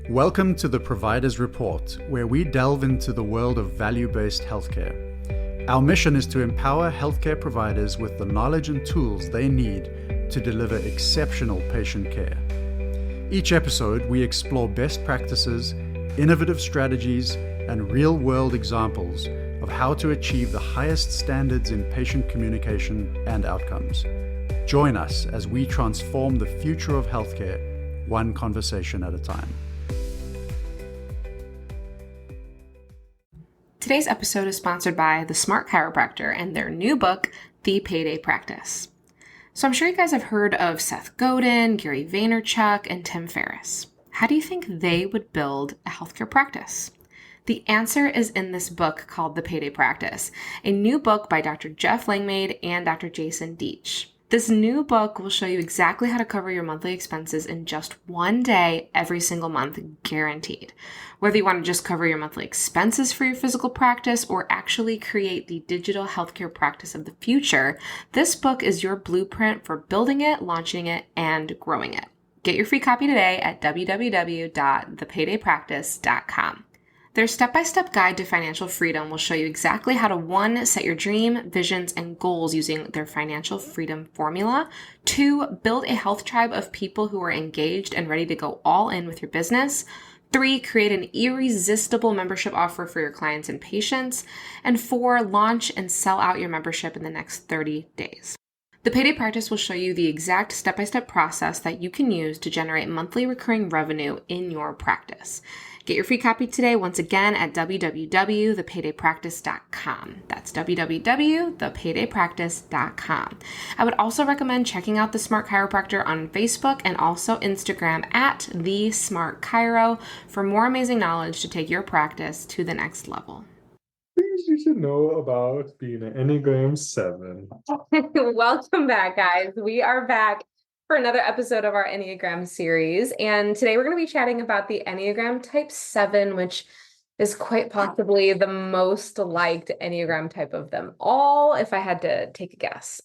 Welcome to the Provider's Report, where we delve into the world of value-based healthcare. Our mission is to empower healthcare providers with the knowledge and tools they need to deliver exceptional patient care. Each episode, we explore best practices, innovative strategies, and real-world examples of how to achieve the highest standards in patient communication and outcomes. Join us as we transform the future of healthcare, one conversation at a time. Today's episode is sponsored by The Smart Chiropractor and their new book, The Payday Practice. So I'm sure you guys have heard of Seth Godin, Gary Vaynerchuk, and Tim Ferriss. How do you think they would build a healthcare practice? The answer is in this book called The Payday Practice, a new book by Dr. Jeff Langmaid and Dr. Jason Deitch. This new book will show you exactly how to cover your monthly expenses in just one day every single month, guaranteed. Whether you want to just cover your monthly expenses for your physical practice or actually create the digital healthcare practice of the future, this book is your blueprint for building it, launching it, and growing it. Get your free copy today at www.thepaydaypractice.com. Their step-by-step guide to financial freedom will show you exactly how to 1. Set your dream, visions, and goals using their financial freedom formula. 2. Build a health tribe of people who are engaged and ready to go all in with your business. 3. Create an irresistible membership offer for your clients and patients. And 4. Launch and sell out your membership in the next 30 days. The Payday Practice will show you the exact step-by-step process that you can use to generate monthly recurring revenue in your practice. Get your free copy today, once again, at www.thepaydaypractice.com. That's www.thepaydaypractice.com. I would also recommend checking out The Smart Chiropractor on Facebook and also Instagram at The Smart Chiro for more amazing knowledge to take your practice to the next level. Things you should know about being an Enneagram 7. Welcome back, guys. We are back for another episode of our Enneagram series. And today we're going to be chatting about the Enneagram Type 7, which is quite possibly the most liked Enneagram type of them all, if I had to take a guess.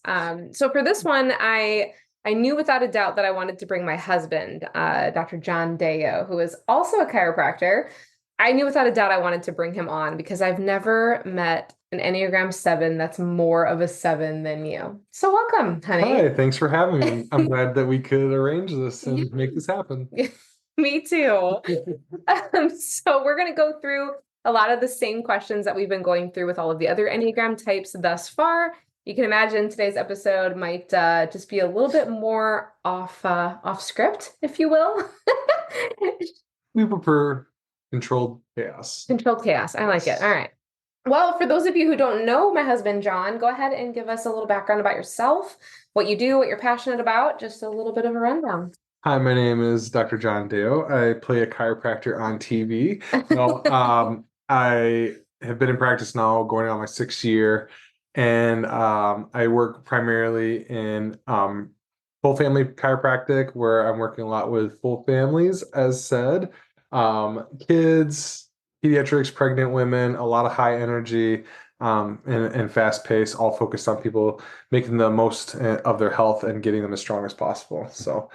So for this one, I knew without a doubt that I wanted to bring my husband, Dr. John Deo, who is also a chiropractor. I knew without a doubt I wanted to bring him on because I've never met an Enneagram 7 that's more of a 7 than you. So welcome, honey. Hi, thanks for having me. I'm glad that we could arrange this and make this happen. Me too. So we're going to go through a lot of the same questions that we've been going through with all of the other Enneagram types thus far. You can imagine today's episode might just be a little bit more off script, if you will. We prefer controlled chaos. Controlled chaos. I like it. All right. Well, for those of you who don't know my husband, John, go ahead and give us a little background about yourself, what you do, what you're passionate about, just a little bit of a rundown. Hi, my name is Dr. John Deo. I play a chiropractor on TV. I have been in practice now going on my 6th year, and I work primarily in full family chiropractic, where I'm working a lot with full families, as said. Kids, pediatrics, pregnant women, a lot of high energy and fast pace, all focused on people making the most of their health and getting them as strong as possible. So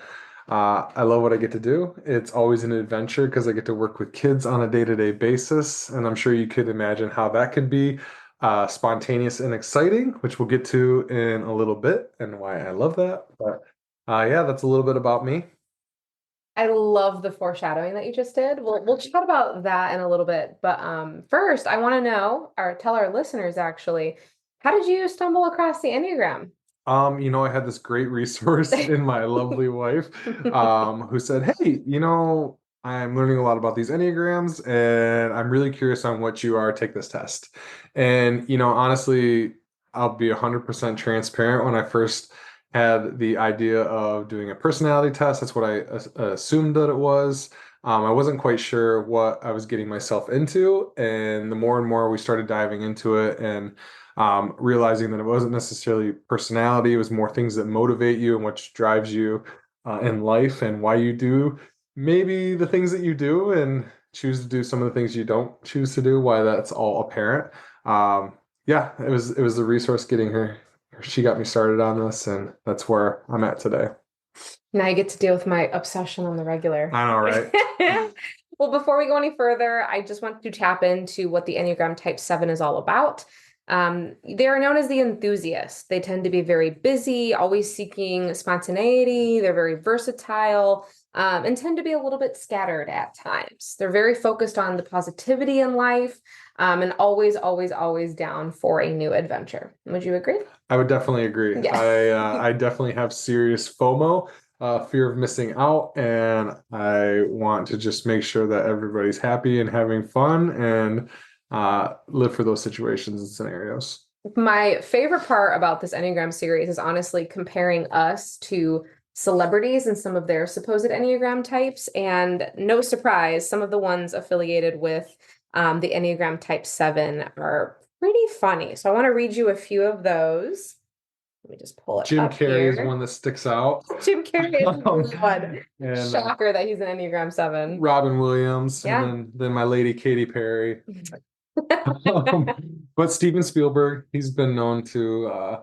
I love what I get to do. It's always an adventure because I get to work with kids on a day-to-day basis. And I'm sure you could imagine how that could be spontaneous and exciting, which we'll get to in a little bit and why I love that. But yeah, that's a little bit about me. I love the foreshadowing that you just did. We'll chat about that in a little bit. But first, I want to know, or tell our listeners actually, how did you stumble across the Enneagram? I had this great resource in my lovely wife who said, hey, I'm learning a lot about these Enneagrams and I'm really curious on what you are. Take this test. And, honestly, I'll be 100% transparent. When I first had the idea of doing a personality test, that's what I assumed that it was. I wasn't quite sure what I was getting myself into. And the more and more we started diving into it and realizing that it wasn't necessarily personality, it was more things that motivate you and what drives you in life and why you do maybe the things that you do and choose to do some of the things you don't choose to do, why that's all apparent. It was the resource getting her. She got me started on this, and that's where I'm at today. Now you get to deal with my obsession on the regular. I know, right? Well, before we go any further, I just want to tap into what the Enneagram Type 7 is all about. They are known as the enthusiasts. They tend to be very busy, always seeking spontaneity. They're very versatile, and tend to be a little bit scattered at times. They're very focused on the positivity in life, and always, always, always down for a new adventure. Would you agree? I would definitely agree. Yeah. I definitely have serious FOMO, fear of missing out, and I want to just make sure that everybody's happy and having fun and live for those situations and scenarios. My favorite part about this Enneagram series is honestly comparing us to celebrities and some of their supposed Enneagram types. And no surprise, some of the ones affiliated with the Enneagram Type 7 are pretty funny. So I want to read you a few of those. Let me just pull it Jim up Carrey is here. one that sticks out. Jim Carrey is the one. And Shocker that he's an Enneagram 7. Robin Williams, Yeah. and then my lady Katy Perry. But Steven Spielberg, he's been known to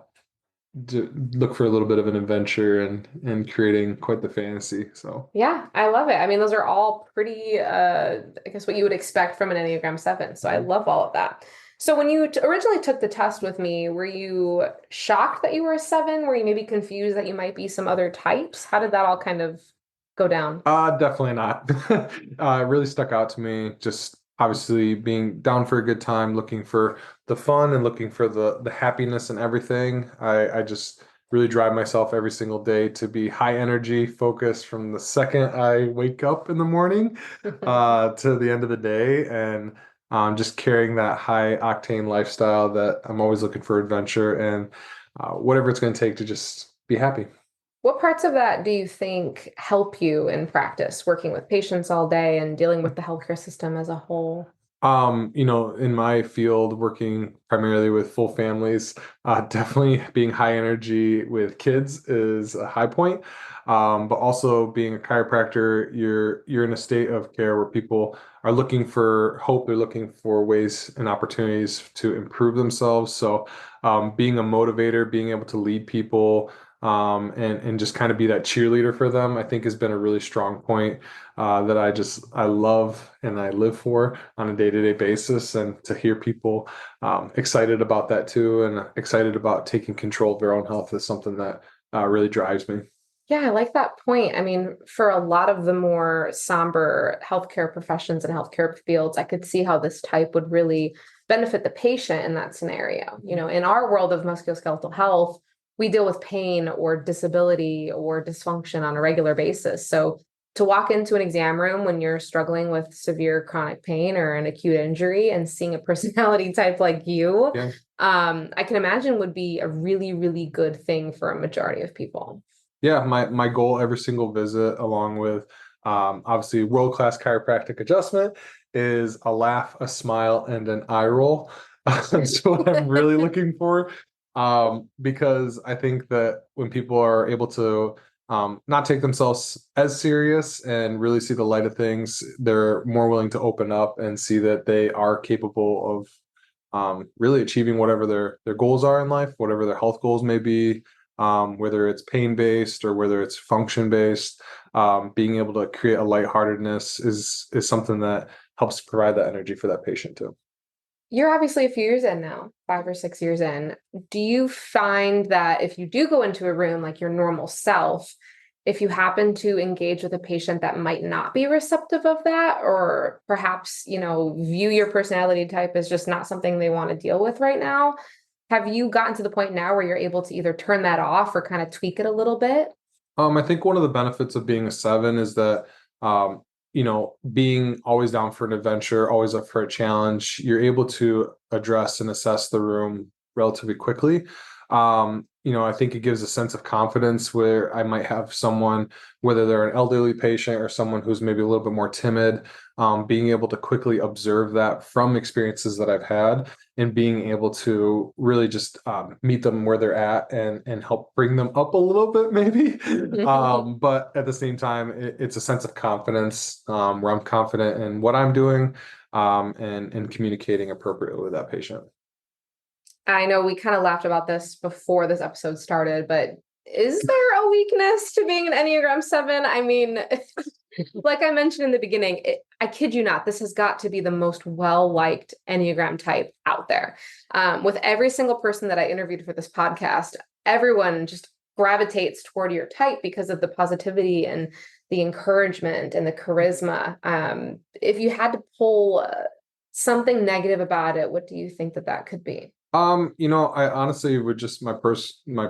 look for a little bit of an adventure and creating quite the fantasy. So Yeah, I love it. I mean, those are all pretty, I guess what you would expect from an Enneagram 7. So I love all of that. So when you originally took the test with me, were you shocked that you were a 7? Were you maybe confused that you might be some other types? How did that all kind of go down? definitely not. It really stuck out to me. Just obviously being down for a good time, looking for the fun and looking for the happiness and everything. I just really drive myself every single day to be high energy, focused from the second I wake up in the morning to the end of the day, and just carrying that high octane lifestyle that I'm always looking for adventure and whatever it's going to take to just be happy. What parts of that do you think help you in practice, working with patients all day and dealing with the healthcare system as a whole? In my field, working primarily with full families, definitely being high energy with kids is a high point. But also being a chiropractor, you're in a state of care where people are looking for hope. They're looking for ways and opportunities to improve themselves. So, being a motivator, being able to lead people, and just kind of be that cheerleader for them, I think has been a really strong point that I love and I live for on a day-to-day basis. And to hear people excited about that too, and excited about taking control of their own health is something that really drives me. Yeah, I like that point. I mean, for a lot of the more somber healthcare professions and healthcare fields, I could see how this type would really benefit the patient in that scenario. You know, in our world of musculoskeletal health, we deal with pain or disability or dysfunction on a regular basis. So to walk into an exam room when you're struggling with severe chronic pain or an acute injury and seeing a personality type like you, Yeah. I can imagine would be a really, really good thing for a majority of people. Yeah, my goal every single visit, along with obviously world-class chiropractic adjustment, is a laugh, a smile, and an eye roll. That's what I'm really looking for. Because I think that when people are able to not take themselves as serious and really see the light of things, they're more willing to open up and see that they are capable of really achieving whatever their goals are in life, whatever their health goals may be, whether it's pain based or whether it's function based. Being able to create a lightheartedness is something that helps provide that energy for that patient too. You're obviously a few years in now, 5 or 6 years in. Do you find that if you do go into a room like your normal self, if you happen to engage with a patient that might not be receptive of that, or perhaps, view your personality type as just not something they want to deal with right now, have you gotten to the point now where you're able to either turn that off or kind of tweak it a little bit? I think one of the benefits of being a 7 is that, being always down for an adventure, always up for a challenge, you're able to address and assess the room relatively quickly. I think it gives a sense of confidence where I might have someone, whether they're an elderly patient or someone who's maybe a little bit more timid, being able to quickly observe that from experiences that I've had and being able to really just meet them where they're at and help bring them up a little bit, maybe. But at the same time, it's a sense of confidence where I'm confident in what I'm doing and communicating appropriately with that patient. I know we kind of laughed about this before this episode started, but is there a weakness to being an Enneagram 7? I mean, like I mentioned in the beginning, I kid you not, this has got to be the most well-liked Enneagram type out there. With every single person that I interviewed for this podcast, everyone just gravitates toward your type because of the positivity and the encouragement and the charisma. If you had to pull something negative about it, what do you think that could be? I honestly would just my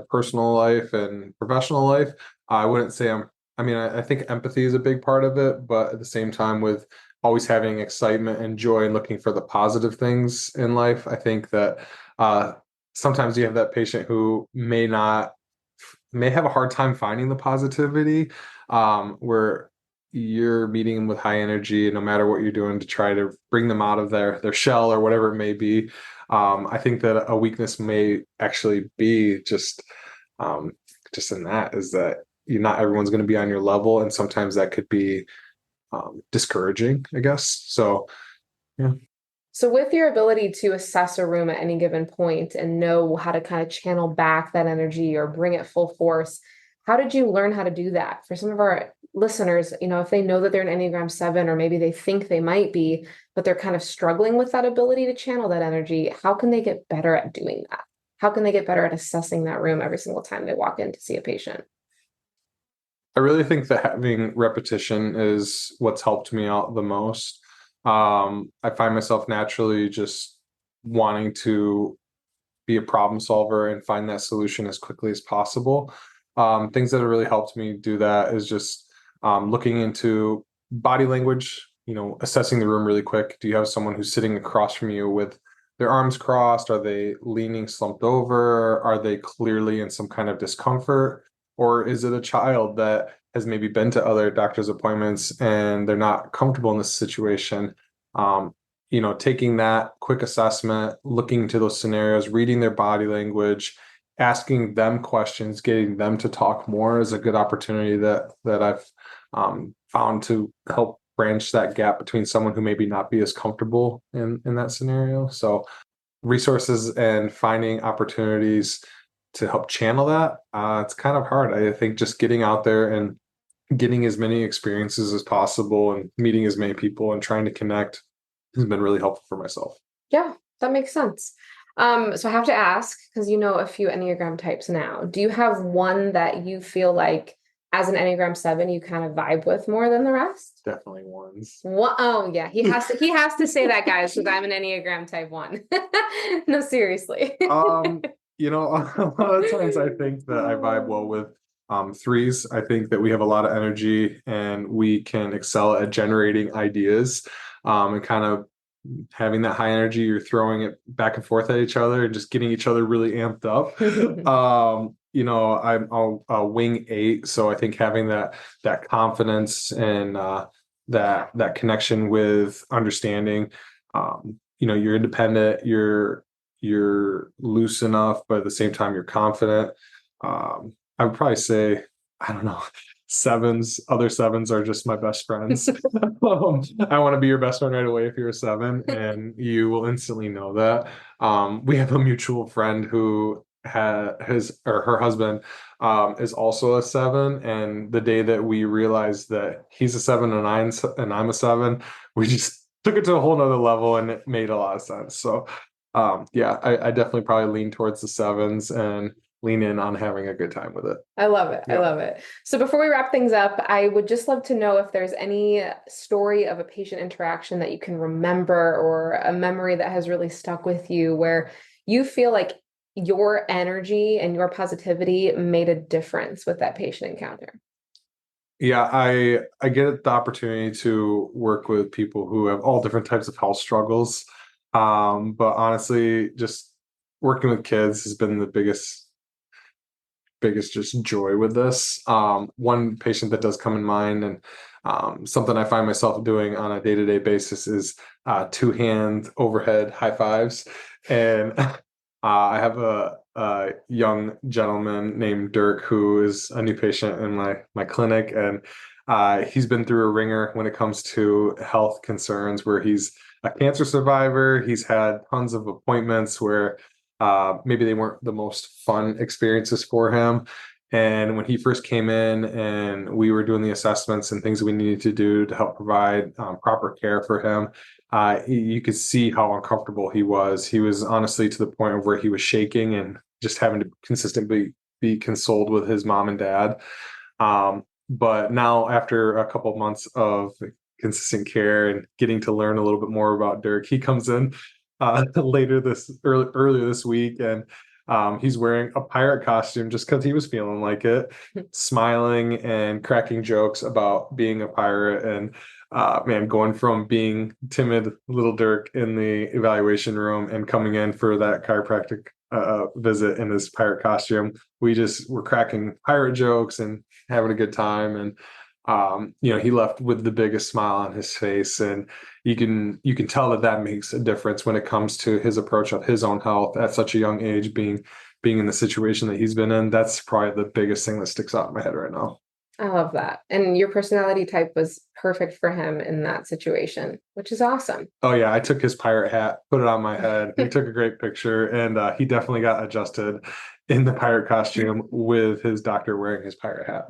personal life and professional life, I wouldn't say I think empathy is a big part of it, but at the same time with always having excitement and joy and looking for the positive things in life, I think that sometimes you have that patient who may have a hard time finding the positivity, where you're meeting them with high energy and no matter what you're doing to try to bring them out of their shell or whatever it may be. I think that a weakness may actually be just in that is that not everyone's going to be on your level, and sometimes that could be discouraging, I guess. So, yeah. So with your ability to assess a room at any given point and know how to kind of channel back that energy or bring it full force, how did you learn how to do that? For some of our listeners, if they know that they're an Enneagram 7, or maybe they think they might be, but they're kind of struggling with that ability to channel that energy, how can they get better at doing that? How can they get better at assessing that room every single time they walk in to see a patient? I really think that having repetition is what's helped me out the most. I find myself naturally just wanting to be a problem solver and find that solution as quickly as possible. Things that have really helped me do that is just looking into body language, assessing the room really quick. Do you have someone who's sitting across from you with their arms crossed? Are they leaning slumped over? Are they clearly in some kind of discomfort? Or is it a child that has maybe been to other doctor's appointments and they're not comfortable in this situation? Taking that quick assessment, looking into those scenarios, reading their body language, asking them questions, getting them to talk more is a good opportunity that I've found to help branch that gap between someone who maybe not be as comfortable in that scenario. So resources and finding opportunities to help channel that, it's kind of hard. I think just getting out there and getting as many experiences as possible and meeting as many people and trying to connect has been really helpful for myself. Yeah, that makes sense. So I have to ask, because you know a few Enneagram types now, do you have one that you feel like as an Enneagram 7 you kind of vibe with more than the rest? Definitely ones. Oh yeah, he has to say that, guys, because I'm an Enneagram type 1. No, seriously. A lot of times I think that I vibe well with threes. I think that we have a lot of energy and we can excel at generating ideas, and kind of having that high energy. You're throwing it back and forth at each other and just getting each other really amped up. I'm a wing 8, so I think having that confidence and that connection with understanding. You're independent. You're loose enough, but at the same time, you're confident. I would probably say, I don't know, other sevens are just my best friends. I want to be your best friend right away if you're a 7, and you will instantly know that. We have a mutual friend who her husband is also a 7, and the day that we realized that he's a 7 and I'm a 7, we just took it to a whole nother level, and it made a lot of sense. So I definitely probably lean towards the 7s and lean in on having a good time with it. I love it. Yeah. I love it. So before we wrap things up, I would just love to know if there's any story of a patient interaction that you can remember, or a memory that has really stuck with you where you feel like your energy and your positivity made a difference with that patient encounter. Yeah, I get the opportunity to work with people who have all different types of health struggles. But honestly, just working with kids has been the biggest just joy with this. One patient that does come in mind, and something I find myself doing on a day-to-day basis, is 2-hand overhead high fives. And I have a young gentleman named Dirk who is a new patient in my clinic, and he's been through a ringer when it comes to health concerns, where he's a cancer survivor. He's had tons of appointments where maybe they weren't the most fun experiences for him. And when he first came in and we were doing the assessments and things we needed to do to help provide proper care for him, you could see how uncomfortable he was. He was honestly to the point of where he was shaking and just having to consistently be consoled with his mom and dad. But now, after a couple of months of consistent care and getting to learn a little bit more about Dirk, he comes in earlier this week, and he's wearing a pirate costume just because he was feeling like it, smiling and cracking jokes about being a pirate. And man, going from being timid little Dirk in the evaluation room and coming in for that chiropractic visit in his pirate costume, we just were cracking pirate jokes and having a good time. And he left with the biggest smile on his face, and you can tell that makes a difference when it comes to his approach of his own health at such a young age, being in the situation that he's been in. That's probably the biggest thing that sticks out in my head right now. I love that. And your personality type was perfect for him in that situation, which is awesome. Oh yeah, I took his pirate hat, put it on my head. We took a great picture, and he definitely got adjusted in the pirate costume with his doctor wearing his pirate hat.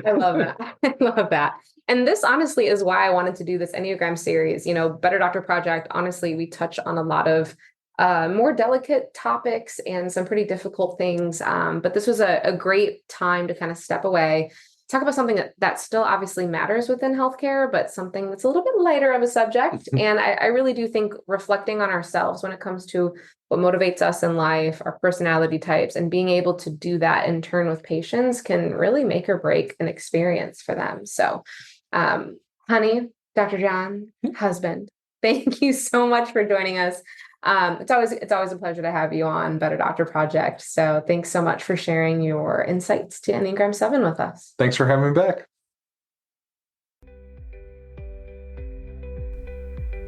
I love that. I love that. And this honestly is why I wanted to do this Enneagram series. Better Doctor Project, honestly, we touch on a lot of more delicate topics and some pretty difficult things. But this was a great time to kind of step away, talk about something that still obviously matters within healthcare, but something that's a little bit lighter of a subject. And I really do think reflecting on ourselves when it comes to what motivates us in life, our personality types, and being able to do that in turn with patients can really make or break an experience for them. So, honey, Dr. John, husband, thank you so much for joining us. It's always a pleasure to have you on Better Doctor Project. So thanks so much for sharing your insights to Enneagram 7 with us. Thanks for having me back.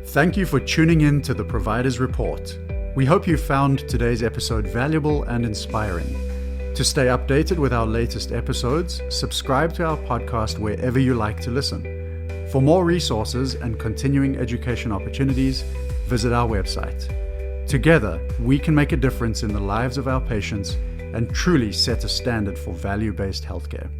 Thank you for tuning in to the Provider's Report. We hope you found today's episode valuable and inspiring. To stay updated with our latest episodes, subscribe to our podcast wherever you like to listen. For more resources and continuing education opportunities, visit our website. Together, we can make a difference in the lives of our patients and truly set a standard for value-based healthcare.